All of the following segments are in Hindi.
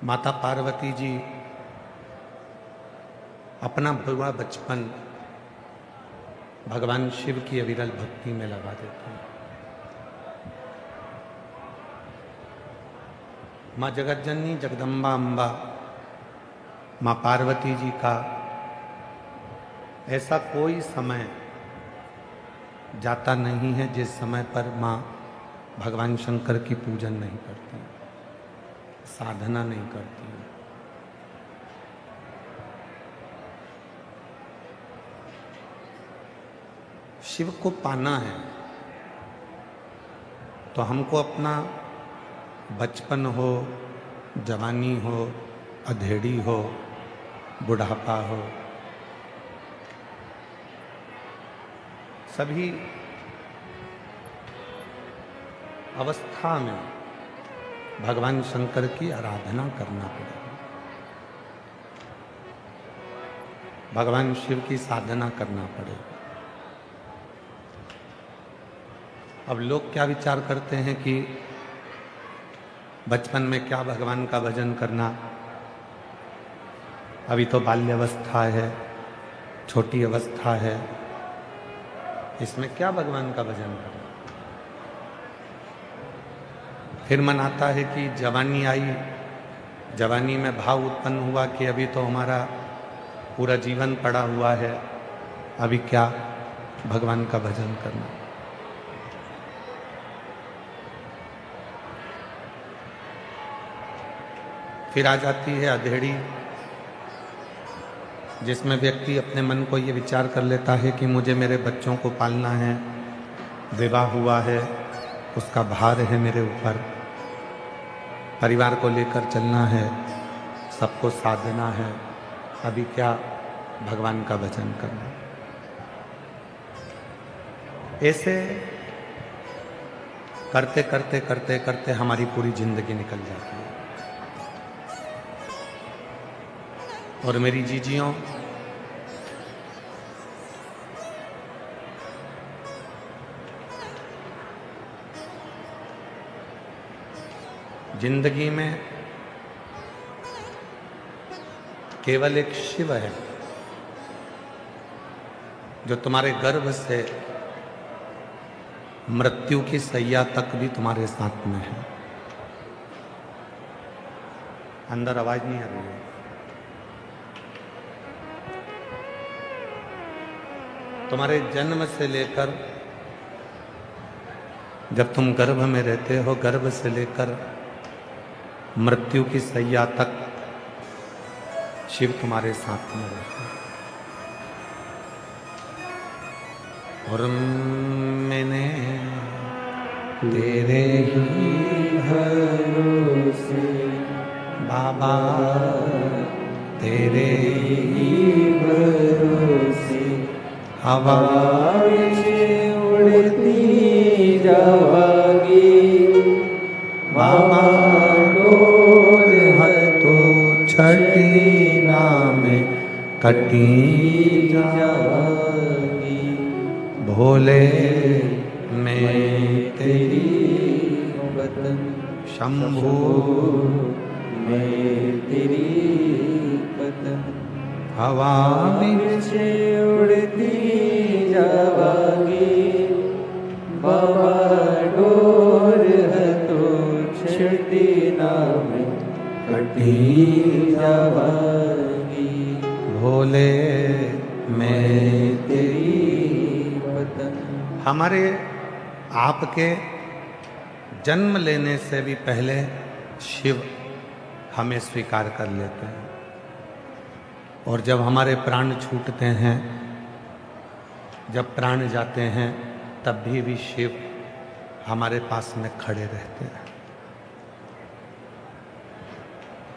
माता पार्वती जी अपना पूरा बचपन भगवान शिव की अविरल भक्ति में लगा देते हैं। माँ जगतजननी जगदम्बा अम्बा माँ पार्वती जी का ऐसा कोई समय जाता नहीं है जिस समय पर माँ भगवान शंकर की पूजन नहीं करती, साधना नहीं करती। शिव को पाना है तो हमको अपना बचपन हो, जवानी हो, अधेड़ी हो, बुढ़ापा हो, सभी अवस्था में भगवान शंकर की आराधना करना पड़ेगा, भगवान शिव की साधना करना पड़ेगा। अब लोग क्या विचार करते हैं कि बचपन में क्या भगवान का भजन करना, अभी तो बाल्यावस्था है, छोटी अवस्था है, इसमें क्या भगवान का भजन करना। फिर मन आता है कि जवानी आई, जवानी में भाव उत्पन्न हुआ कि अभी तो हमारा पूरा जीवन पड़ा हुआ है, अभी क्या भगवान का भजन करना। फिर आ जाती है अधेड़ी, जिसमें व्यक्ति अपने मन को ये विचार कर लेता है कि मुझे मेरे बच्चों को पालना है, विवाह हुआ है, उसका भार है मेरे ऊपर, परिवार को लेकर चलना है, सबको साधना है, अभी क्या भगवान का भजन करना। ऐसे करते करते करते करते हमारी पूरी जिंदगी निकल जाती है। और मेरी जीजियों, जिंदगी में केवल एक शिव है जो तुम्हारे गर्भ से मृत्यु की सैया तक भी तुम्हारे साथ में है। अंदर आवाज नहीं आ रही है। तुम्हारे जन्म से लेकर जब तुम गर्भ में रहते हो, गर्भ से लेकर मृत्यु की सैया तक शिव तुम्हारे साथ में रहते हैं। और मैंने तेरे ही भरोसे बाबा, तेरे ही भरोसे हवा में उड़ती जावागी, बाबा डोर है तो छठी नाम कटी जावागी। भोले मैं तेरी बदन, शंभू मैं तेरी बदन, हवा में से उड़ती जावागी, बाबा डोर है तो छठी नाम कटी जावागी। भोले मैं तेरी बदन। हमारे आपके जन्म लेने से भी पहले शिव हमें स्वीकार कर लेते हैं, और जब हमारे प्राण छूटते हैं, जब प्राण जाते हैं, तब भी शिव हमारे पास में खड़े रहते हैं।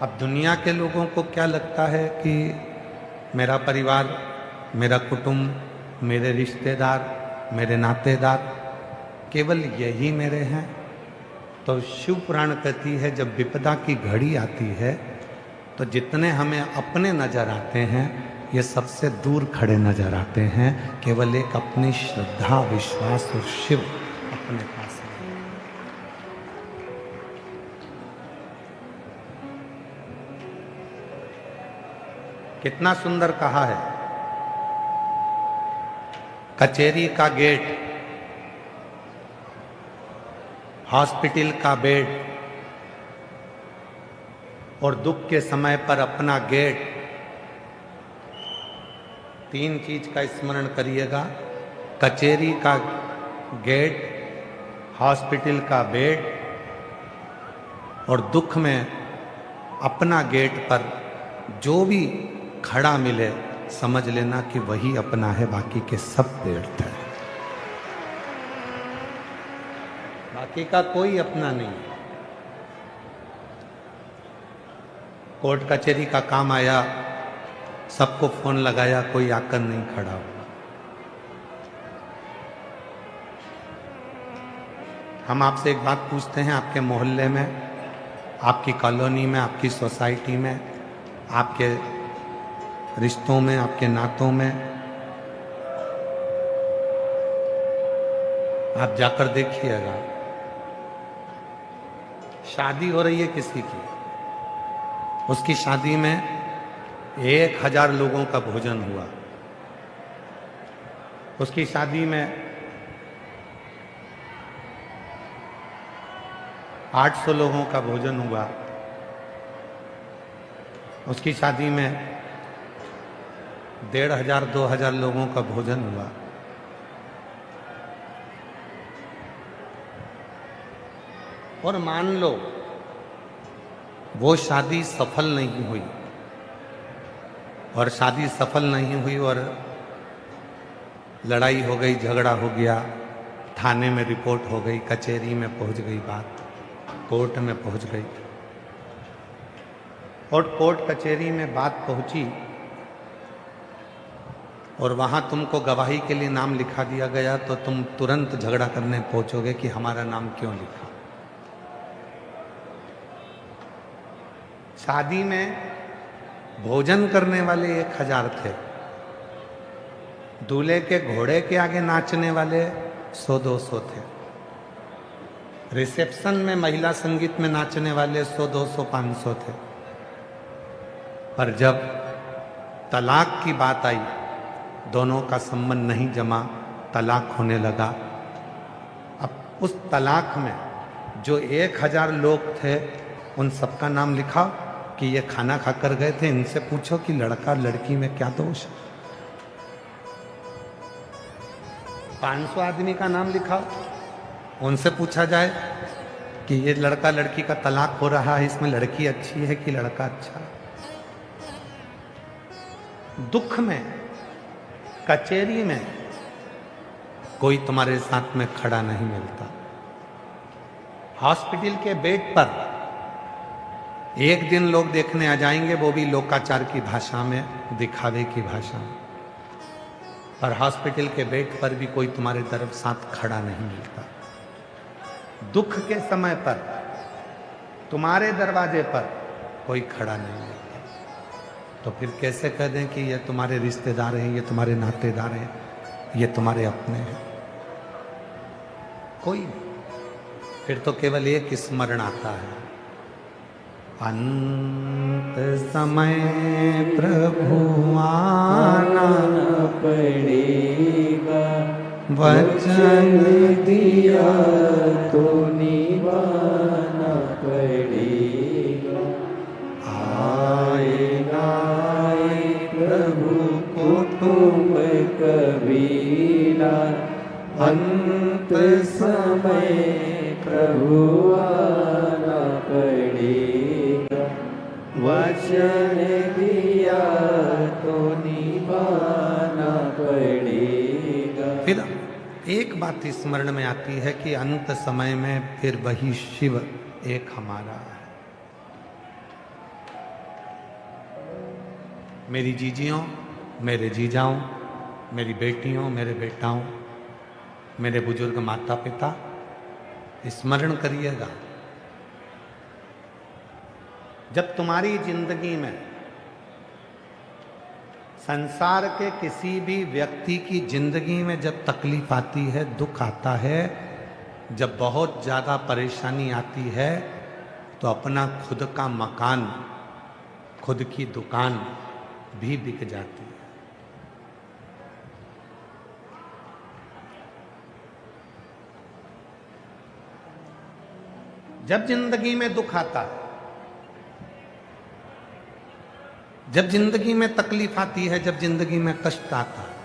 अब दुनिया के लोगों को क्या लगता है कि मेरा परिवार, मेरा कुटुंब, मेरे रिश्तेदार, मेरे नातेदार केवल यही मेरे हैं। तो शिव पुराण कहती है जब विपदा की घड़ी आती है तो जितने हमें अपने नजर आते हैं ये सबसे दूर खड़े नजर आते हैं, केवल एक अपनी श्रद्धा विश्वास और शिव अपने पास है। कितना सुंदर कहा है, कचेरी का गेट, हॉस्पिटल का बेड और दुख के समय पर अपना गेट। तीन चीज का स्मरण करिएगा, कचेरी का गेट, हॉस्पिटल का बेड और दुख में अपना गेट पर जो भी खड़ा मिले समझ लेना कि वही अपना है, बाकी के सब व्यर्थ है, बाकी का कोई अपना नहीं। कोर्ट कचहरी का काम आया, सबको फोन लगाया, कोई आकर नहीं खड़ा हुआ। हम आपसे एक बात पूछते हैं, आपके मोहल्ले में, आपकी कॉलोनी में, आपकी सोसाइटी में, आपके रिश्तों में, आपके नातों में आप जाकर देखिएगा, शादी हो रही है किसी की, उसकी शादी में 1000 लोगों का भोजन हुआ, उसकी शादी में 800 लोगों का भोजन हुआ, उसकी शादी में 1500-2000 लोगों का भोजन हुआ। और मान लो वो शादी सफल नहीं हुई, और शादी सफल नहीं हुई और लड़ाई हो गई, झगड़ा हो गया, थाने में रिपोर्ट हो गई, कचहरी में पहुंच गई बात, कोर्ट में पहुंच गई, और कोर्ट कचहरी में बात पहुंची और वहां तुमको गवाही के लिए नाम लिखा दिया गया, तो तुम तुरंत झगड़ा करने पहुंचोगे कि हमारा नाम क्यों लिखा। शादी में भोजन करने वाले 1000 थे, दूल्हे के घोड़े के आगे नाचने वाले 100-200 थे, रिसेप्शन में महिला संगीत में नाचने वाले 100-200-500 थे, पर जब तलाक की बात आई, दोनों का संबंध नहीं जमा, तलाक होने लगा। अब उस तलाक में जो 1000 लोग थे उन सबका नाम लिखा कि ये खाना खाकर गए थे, इनसे पूछो कि लड़का लड़की में क्या दोष है। 500 आदमी का नाम लिखा, उनसे पूछा जाए कि ये लड़का लड़की का तलाक हो रहा है, इसमें लड़की अच्छी है कि लड़का अच्छा है। दुख में, कचेरी में कोई तुम्हारे साथ में खड़ा नहीं मिलता, हॉस्पिटल के बेड पर एक दिन लोग देखने आ जाएंगे, वो भी लोकाचार की भाषा में, दिखावे की भाषा में, पर हॉस्पिटल के बेड पर भी कोई तुम्हारे तरफ साथ खड़ा नहीं मिलता। दुख के समय पर तुम्हारे दरवाजे पर कोई खड़ा नहीं मिलता, तो फिर कैसे कह दें कि ये तुम्हारे रिश्तेदार हैं, ये तुम्हारे नातेदार हैं, ये तुम्हारे अपने हैं? कोई नहीं। फिर तो केवल एक स्मरण आता है, अंत समय प्रभु आना पड़ेगा, वचन दिया तो निभाना पड़ेगा। आए ना आए प्रभु कुटुंब कबीला, अंत समय प्रभु आना पड़ेगा, वचन दिया तो निभाना पड़ेगा। फिर एक बात स्मरण में आती है कि अंत समय में फिर वही शिव एक हमारा है। मेरी जीजियों, मेरे जीजाओं, मेरी बेटियों, मेरे बेटाओं, मेरे बुजुर्ग माता पिता, स्मरण करिएगा, जब तुम्हारी जिंदगी में संसार के किसी भी व्यक्ति की जिंदगी में जब तकलीफ आती है, दुख आता है, जब बहुत ज़्यादा परेशानी आती है, तो अपना खुद का मकान, खुद की दुकान भी बिक जाती है। जब जिंदगी में दुख आता है, जब जिंदगी में तकलीफ आती है, जब जिंदगी में कष्ट आता है,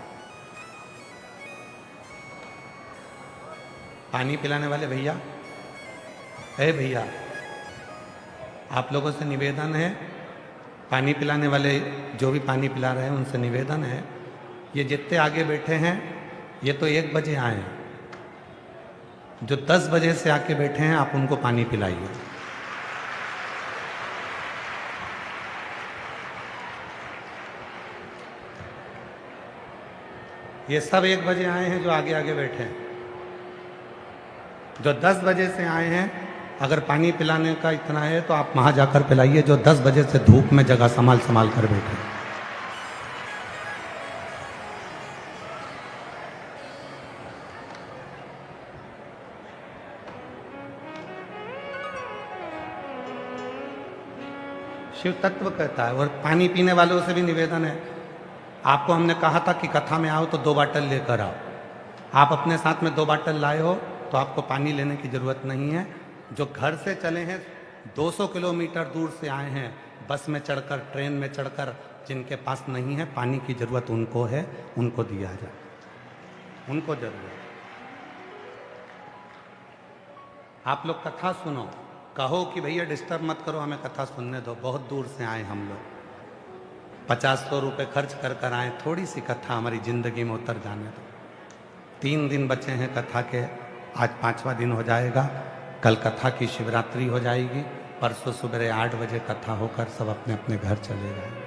पानी पिलाने वाले भैया, भैया, आप लोगों से निवेदन है, पानी पिलाने वाले जो भी पानी पिला रहे हैं उनसे निवेदन है, ये जितने आगे बैठे हैं ये तो 1 बजे आए हैं, जो 10 बजे से आके बैठे हैं आप उनको पानी पिलाइए। ये सब 1 बजे आए हैं जो आगे आगे बैठे हैं। जो 10 बजे से आए हैं, अगर पानी पिलाने का इतना है तो आप वहां जाकर पिलाइए, जो 10 बजे से धूप में जगह संभाल संभाल कर बैठे। शिव तत्व कहता है। और पानी पीने वालों से भी निवेदन है, आपको हमने कहा था कि कथा में आओ तो 2 बाटल लेकर आओ। आप अपने साथ में 2 बाटल लाए हो तो आपको पानी लेने की जरूरत नहीं है। जो घर से चले हैं, 200 किलोमीटर दूर से आए हैं, बस में चढ़कर, ट्रेन में चढ़कर, जिनके पास नहीं है, पानी की जरूरत उनको है, उनको दिया जाए, उनको जरूरत। आप लोग कथा सुनो, कहो कि भैया डिस्टर्ब मत करो, हमें कथा सुनने दो, बहुत दूर से आए हम लोग, 50-100 रुपये खर्च कर कर आए, थोड़ी सी कथा हमारी जिंदगी में उतर जाने दो। 3 दिन बचे हैं कथा के, आज 5वां दिन हो जाएगा, कल कथा की शिवरात्रि हो जाएगी, परसों सुबह 8 बजे कथा होकर सब अपने अपने घर चले जाएंगे।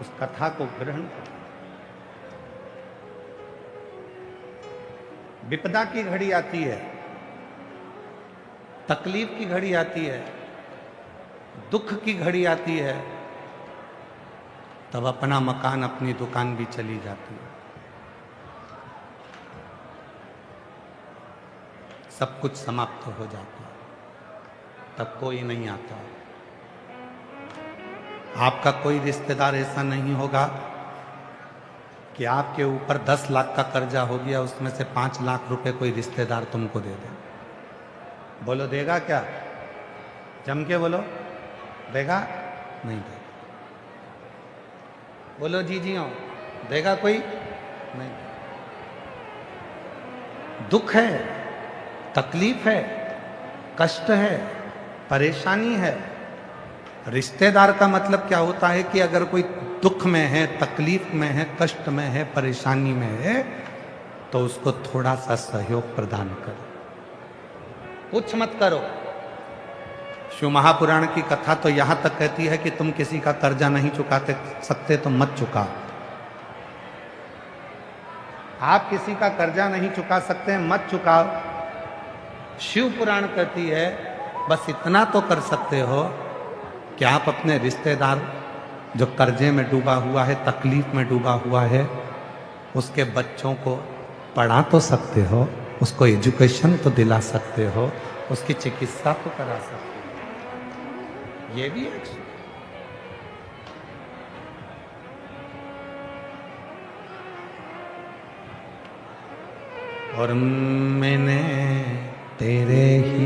उस कथा को ग्रहण करो। विपदा की घड़ी आती है, तकलीफ की घड़ी आती है, दुख की घड़ी आती है, तब अपना मकान, अपनी दुकान भी चली जाती है, सब कुछ समाप्त हो जाता है, तब कोई नहीं आता। आपका कोई रिश्तेदार ऐसा नहीं होगा कि आपके ऊपर 10 लाख का कर्जा हो गया, उसमें से 5 लाख रुपए कोई रिश्तेदार तुमको दे दे। बोलो देगा क्या? जम के बोलो, देगा? नहीं देगा। बोलो जी जी हो, देगा कोई? नहीं। दुख है, तकलीफ है, कष्ट है, परेशानी है। रिश्तेदार का मतलब क्या होता है कि अगर कोई दुख में है, तकलीफ में है, कष्ट में है, परेशानी में है, तो उसको थोड़ा सा सहयोग प्रदान करो, कुछ मत करो। शिव महापुराण की कथा तो यहां तक कहती है कि तुम किसी का कर्जा नहीं चुकाते सकते तो मत चुकाओ। आप किसी का कर्जा नहीं चुका सकते, मत चुकाओ। शिव पुराण कहती है बस इतना तो कर सकते हो कि आप अपने रिश्तेदार जो कर्जे में डूबा हुआ है, तकलीफ में डूबा हुआ है, उसके बच्चों को पढ़ा तो सकते हो, उसको एजुकेशन तो दिला सकते हो, उसकी चिकित्सा तो करा सकते हो। ये भी एक और मैंने तेरे ही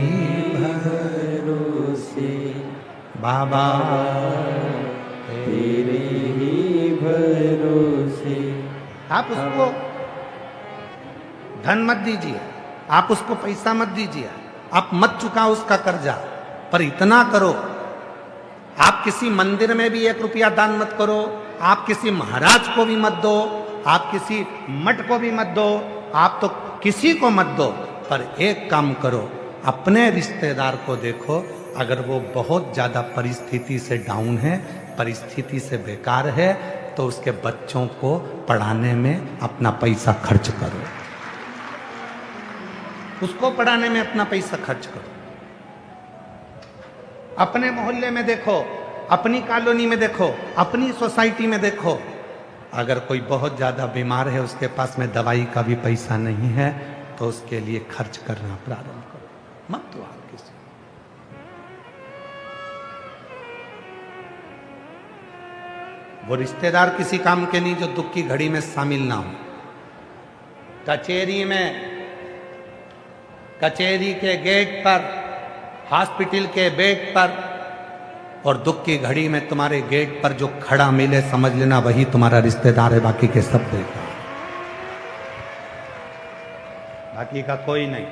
भरोसे बाबा, तेरे ही भरोसे। आप उसको धन मत दीजिए, आप उसको पैसा मत दीजिए, आप मत चुकाओ उसका कर्जा, पर इतना करो, आप किसी मंदिर में भी 1 रुपया दान मत करो, आप किसी महाराज को भी मत दो, आप किसी मठ को भी मत दो, आप तो किसी को मत दो, पर एक काम करो, अपने रिश्तेदार को देखो, अगर वो बहुत ज्यादा परिस्थिति से डाउन है, परिस्थिति से बेकार है, तो उसके बच्चों को पढ़ाने में अपना पैसा खर्च करो, उसको पढ़ाने में अपना पैसा खर्च करो। अपने मोहल्ले में देखो, अपनी कॉलोनी में देखो, अपनी सोसाइटी में देखो, अगर कोई बहुत ज्यादा बीमार है, उसके पास में दवाई का भी पैसा नहीं है, तो उसके लिए खर्च करना प्रारंभ करो, मत दो आप किसी। वो रिश्तेदार किसी काम के नहीं जो दुख की घड़ी में शामिल ना हो। कचेरी के गेट पर, हॉस्पिटल के बेड पर और दुख की घड़ी में तुम्हारे गेट पर जो खड़ा मिले समझ लेना वही तुम्हारा रिश्तेदार है, बाकी के सब बेकार, बाकी का कोई नहीं।